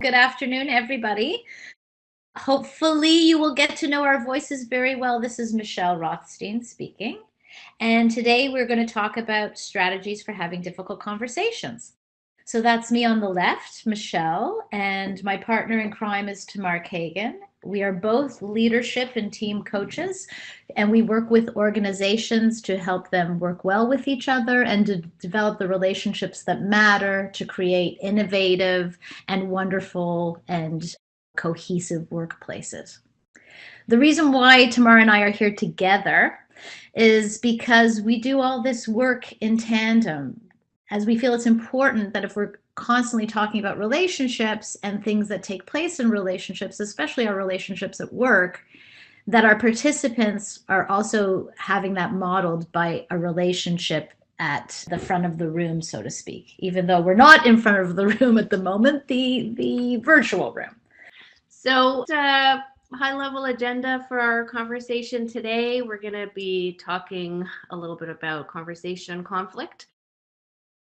good afternoon, everybody. Hopefully, you will get to know our voices very well. This is Michelle Rothstein speaking. And today we're going to talk about strategies for having difficult conversations. So that's me on the left, Michelle, and my partner in crime is Tamar Kagan. We are both leadership and team coaches, and we work with organizations to help them work well with each other and to develop the relationships that matter to create innovative and wonderful and cohesive workplaces. The reason why Tamar and I are here together is because we do all this work in tandem, as we feel it's important that if we're constantly talking about relationships and things that take place in relationships, especially our relationships at work, that our participants are also having that modeled by a relationship at the front of the room, so to speak, even though we're not in front of the room at the moment, the virtual room. So, high-level agenda for our conversation today. We're going to be talking a little bit about conversation conflict,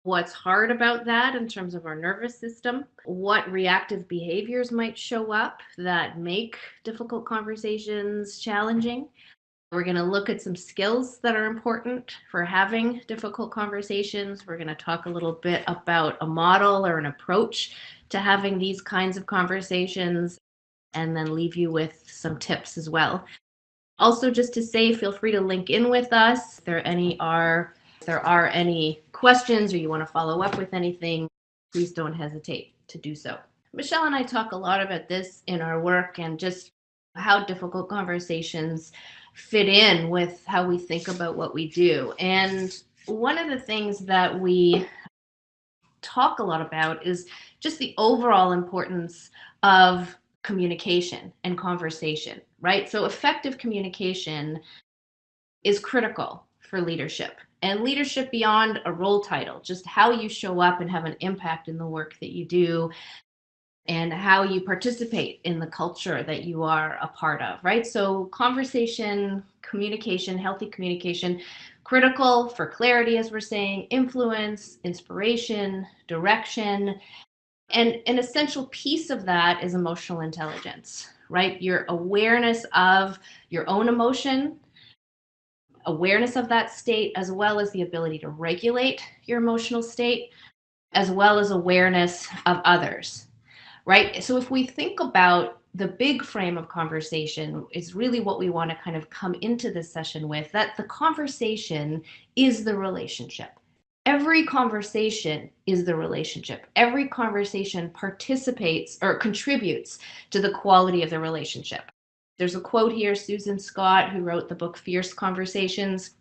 what's hard about that in terms of our nervous system, what reactive behaviors might show up that make difficult conversations challenging. We're going to look at some skills that are important for having difficult conversations. We're going to talk a little bit about a model or an approach to having these kinds of conversations, and then leave you with some tips as well. Also, just to say, feel free to link in with us. If there are any questions or you want to follow up with anything, please don't hesitate to do so. Michelle and I talk a lot about this in our work and just how difficult conversations fit in with how we think about what we do. And one of the things that we talk a lot about is just the overall importance of communication and conversation, right? So effective communication is critical for leadership, and leadership beyond a role title, just how you show up and have an impact in the work that you do and how you participate in the culture that you are a part of, right? So conversation, communication, healthy communication, critical for clarity, as we're saying, influence, inspiration, direction. And an essential piece of that is emotional intelligence, right? Your awareness of your own emotion, awareness of that state, as well as the ability to regulate your emotional state, as well as awareness of others, right? So if we think about the big frame of conversation, is really what we want to kind of come into this session with, that the conversation is the relationship. Every conversation is the relationship. Every conversation participates or contributes to the quality of the relationship. There's a quote here, Susan Scott, who wrote the book Fierce Conversations,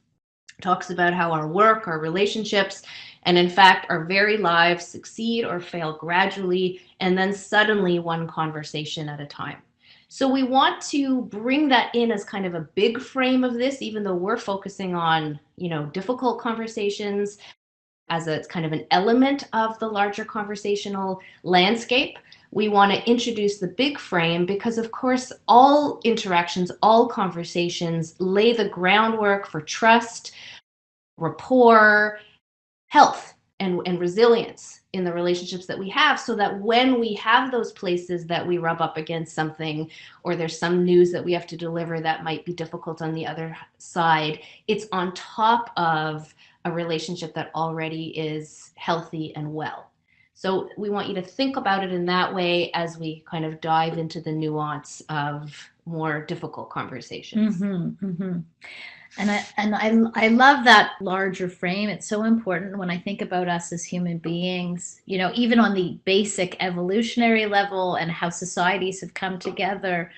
talks about how our work, our relationships, and in fact, our very lives succeed or fail gradually, and then suddenly one conversation at a time. So we want to bring that in as kind of a big frame of this, even though we're focusing on, difficult conversations as a kind of an element of the larger conversational landscape. We want to introduce the big frame because, of course, all interactions, all conversations lay the groundwork for trust, rapport, health, and resilience in the relationships that we have, so that when we have those places that we rub up against something, or there's some news that we have to deliver that might be difficult on the other side, it's on top of a relationship that already is healthy and well. So we want you to think about it in that way as we kind of dive into the nuance of more difficult conversations. Mm-hmm, mm-hmm. And I love that larger frame. It's so important when I think about us as human beings, even on the basic evolutionary level and how societies have come together,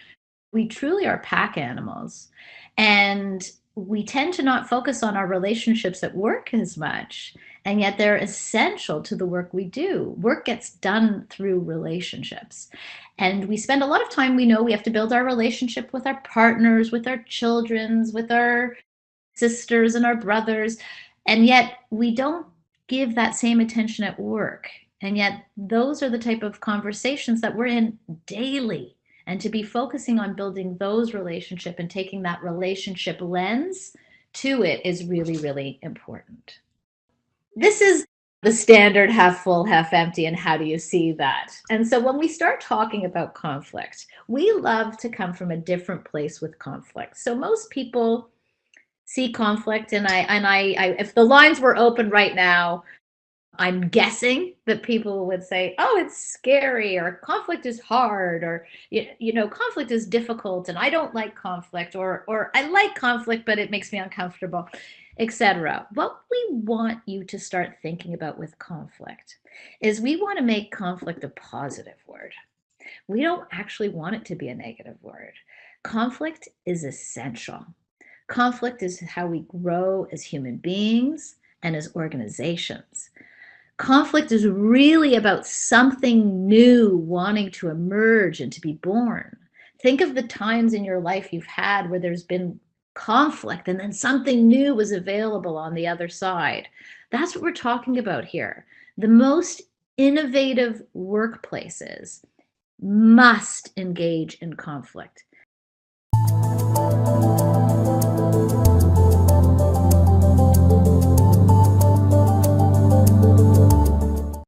we truly are pack animals. And we tend to not focus on our relationships at work as much, and yet they're essential to the work we do. Work gets done through relationships. And we spend a lot of time, we know we have to build our relationship with our partners, with our children, with our sisters and our brothers. And yet we don't give that same attention at work. And yet those are the type of conversations that we're in daily. And to be focusing on building those relationships and taking that relationship lens to it is really, really important. This is the standard half full, half empty, and how do you see that? And so when we start talking about conflict, we love to come from a different place with conflict. So most people see conflict, and if the lines were open right now, I'm guessing that people would say, "Oh, it's scary," or "Conflict is hard," or "Conflict is difficult," and "I don't like conflict," or "I like conflict, but it makes me uncomfortable," etc. What we want you to start thinking about with conflict is we want to make conflict a positive word. We don't actually want it to be a negative word. Conflict is essential. Conflict is how we grow as human beings and as organizations. Conflict is really about something new wanting to emerge and to be born. Think of the times in your life you've had where there's been conflict and then something new was available on the other side. That's what we're talking about here. The most innovative workplaces must engage in conflict.